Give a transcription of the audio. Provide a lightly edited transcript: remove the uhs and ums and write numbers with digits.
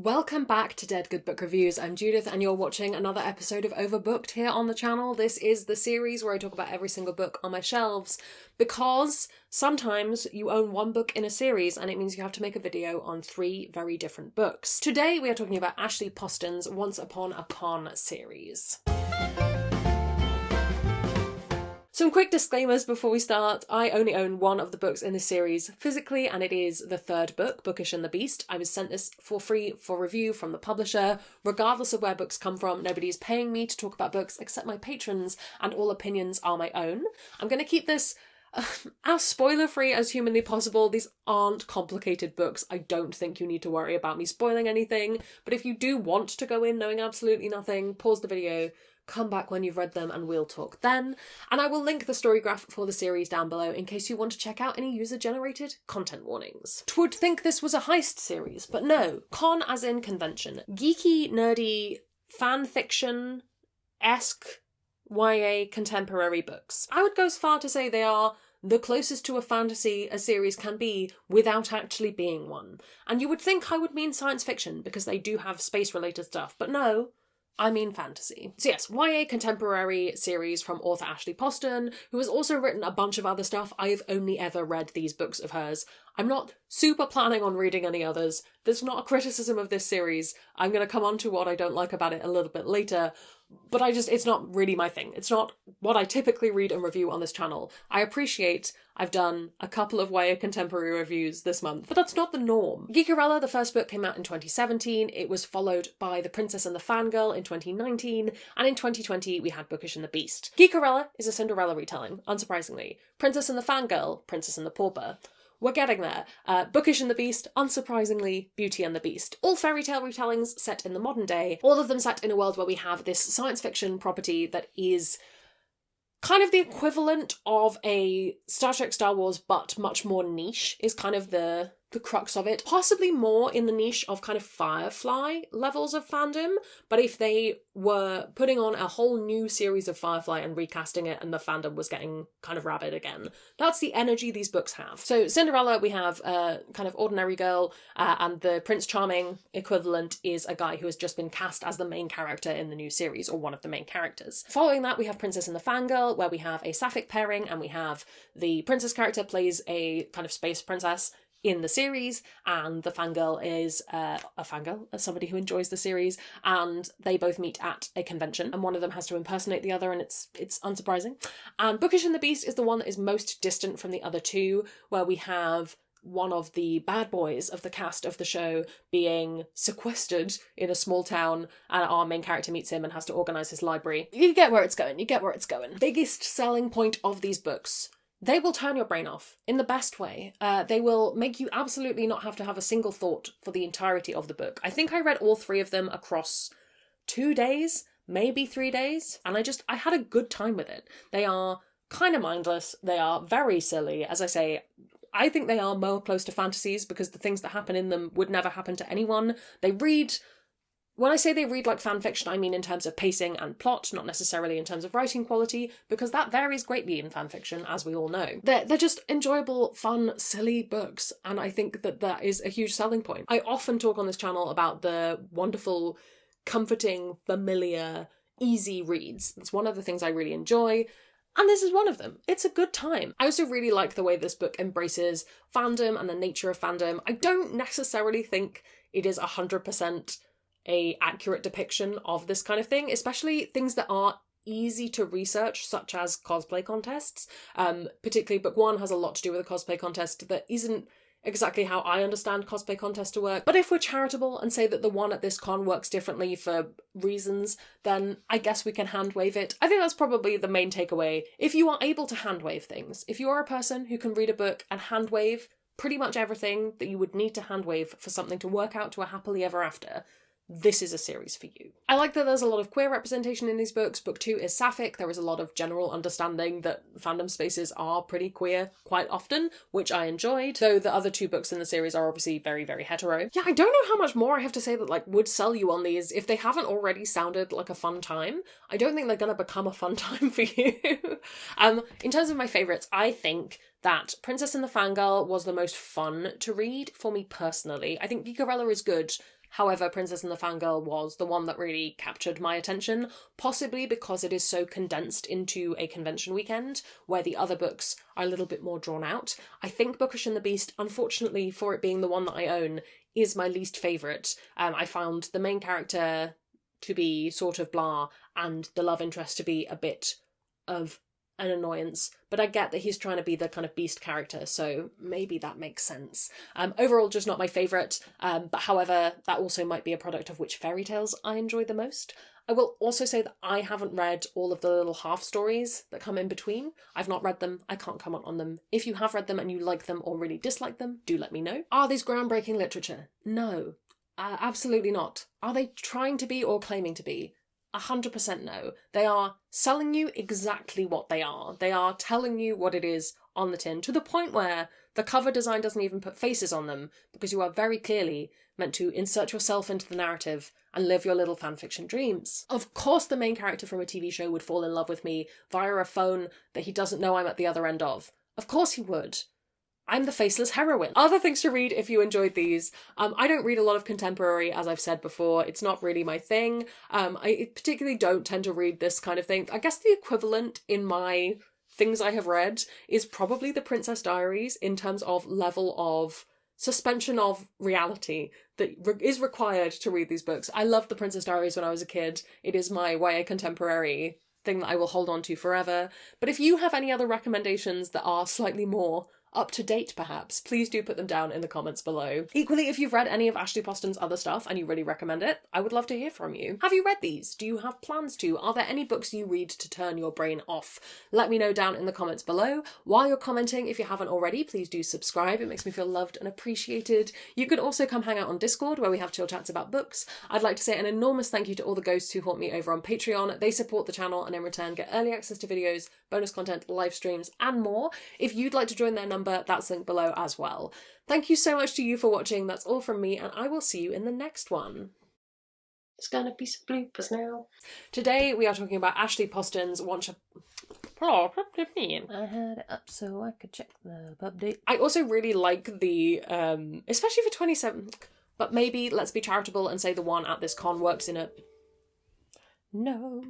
Welcome back to Dead Good Book Reviews. I'm Judith and you're watching another episode of Overbooked here on the channel. This is the series where I talk about every single book on my shelves because sometimes you own one book in a series and it means you have to make a video on 3 very different books. Today we are talking about Ashley Poston's Once Upon a Con series. Some quick disclaimers before we start. I only own one of the books in this series physically, and it is the 3rd book, Bookish and the Beast. I was sent this for free for review from the publisher. Regardless of where books come from, nobody is paying me to talk about books except my patrons, and all opinions are my own. I'm going to keep this as spoiler-free as humanly possible. These aren't complicated books. I don't think you need to worry about me spoiling anything, but if you do want to go in knowing absolutely nothing, pause the video, come back when you've read them and we'll talk then. And I will link the story graph for the series down below in case you want to check out any user-generated content warnings. Would think this was a heist series, but no. Con as in convention. Geeky, nerdy, fan fiction-esque YA contemporary books. I would go as far to say they are the closest to a fantasy a series can be without actually being one. And you would think I would mean science fiction because they do have space-related stuff, but no. I mean fantasy. So yes, YA contemporary series from author Ashley Poston, who has also written a bunch of other stuff. I've only ever read these books of hers. I'm not super planning on reading any others. There's not a criticism of this series. I'm going to come on to what I don't like about it a little bit later, but it's not really my thing. It's not what I typically read and review on this channel. I appreciate I've done a couple of YA contemporary reviews this month, but that's not the norm. Geekerella, the first book, came out in 2017. It was followed by The Princess and the Fangirl in 2019, and in 2020 we had Bookish and the Beast. Geekerella is a Cinderella retelling, unsurprisingly. Princess and the Fangirl, Princess and the Pauper. We're getting there. Bookish and the Beast, unsurprisingly, Beauty and the Beast. All fairy tale retellings set in the modern day, all of them set in a world where we have this science fiction property that is kind of the equivalent of a Star Trek, Star Wars, but much more niche, is kind of the crux of it. Possibly more in the niche of kind of Firefly levels of fandom, but if they were putting on a whole new series of Firefly and recasting it and the fandom was getting kind of rabid again. That's the energy these books have. So Cinderella, we have a kind of ordinary girl, and the Prince Charming equivalent is a guy who has just been cast as the main character in the new series, or one of the main characters. Following that, we have Princess and the Fangirl, where we have a sapphic pairing, and we have the princess character plays a kind of space princess in the series, and the fangirl is a fangirl, somebody who enjoys the series, and they both meet at a convention, and one of them has to impersonate the other, and it's unsurprising. And Bookish and the Beast is the one that is most distant from the other two, where we have one of the bad boys of the cast of the show being sequestered in a small town, and our main character meets him and has to organise his library. You get where it's going. Biggest selling point of these books: they will turn your brain off in the best way. They will make you absolutely not have to have a single thought for the entirety of the book. I think I read all 3 of them across 2 days, maybe 3 days, and I had a good time with it. They are kind of mindless. They are very silly. As I say, I think they are more close to fantasies because the things that happen in them would never happen to anyone. When I say they read like fan fiction, I mean in terms of pacing and plot, not necessarily in terms of writing quality, because that varies greatly in fan fiction, as we all know. They're just enjoyable, fun, silly books, and I think that is a huge selling point. I often talk on this channel about the wonderful, comforting, familiar, easy reads. It's one of the things I really enjoy, and this is one of them. It's a good time. I also really like the way this book embraces fandom and the nature of fandom. I don't necessarily think it is 100% a accurate depiction of this kind of thing, especially things that are easy to research, such as cosplay contests. Particularly book 1 has a lot to do with a cosplay contest that isn't exactly how I understand cosplay contests to work. But if we're charitable and say that the one at this con works differently for reasons, then I guess we can handwave it. I think that's probably the main takeaway. If you are able to handwave things, if you are a person who can read a book and handwave pretty much everything that you would need to handwave for something to work out to a happily ever after, this is a series for you. I like that there's a lot of queer representation in these books. Book 2 is sapphic. There is a lot of general understanding that fandom spaces are pretty queer quite often, which I enjoyed, though the other 2 books in the series are obviously very, very hetero. Yeah, I don't know how much more I have to say that would sell you on these. If they haven't already sounded like a fun time, I don't think they're gonna become a fun time for you. In terms of my favourites, I think that Princess and the Fangirl was the most fun to read for me personally. I think Geekerella is good. However, Princess and the Fangirl was the one that really captured my attention, possibly because it is so condensed into a convention weekend, where the other books are a little bit more drawn out. I think Bookish and the Beast, unfortunately for it being the one that I own, is my least favourite. I found the main character to be sort of blah, and the love interest to be a bit of an annoyance, but I get that he's trying to be the kind of Beast character, so maybe that makes sense. Overall, just not my favourite, but however, that also might be a product of which fairy tales I enjoy the most. I will also say that I haven't read all of the little half stories that come in between. I've not read them, I can't comment on them. If you have read them and you like them or really dislike them, do let me know. Are these groundbreaking literature? No, absolutely not. Are they trying to be or claiming to be? 100% no. They are selling you exactly what they are. They are telling you what it is on the tin, to the point where the cover design doesn't even put faces on them, because you are very clearly meant to insert yourself into the narrative and live your little fanfiction dreams. Of course the main character from a TV show would fall in love with me via a phone that he doesn't know I'm at the other end of. Of course he would. I'm the faceless heroine. Other things to read if you enjoyed these. I don't read a lot of contemporary, as I've said before. It's not really my thing. I particularly don't tend to read this kind of thing. I guess the equivalent in my things I have read is probably The Princess Diaries in terms of level of suspension of reality that is required to read these books. I loved The Princess Diaries when I was a kid. It is my YA contemporary thing that I will hold on to forever. But if you have any other recommendations that are slightly more up to date, perhaps, please do put them down in the comments below. Equally, if you've read any of Ashley Poston's other stuff and you really recommend it, I would love to hear from you. Have you read these? Do you have plans to? Are there any books you read to turn your brain off? Let me know down in the comments below. While you're commenting, if you haven't already, please do subscribe. It makes me feel loved and appreciated. You can also come hang out on Discord, where we have chill chats about books. I'd like to say an enormous thank you to all the ghosts who haunt me over on Patreon. They support the channel and in return get early access to videos, bonus content, live streams, and more. If you'd like to join their number, that's linked below as well. Thank you so much to you for watching. That's all from me, and I will see you in the next one. There's gonna be some bloopers now. Today we are talking about Ashley Poston's Once I had it up so I could check the update. I also really like the, especially for 27, but maybe let's be charitable and say the one at this con works in a... No.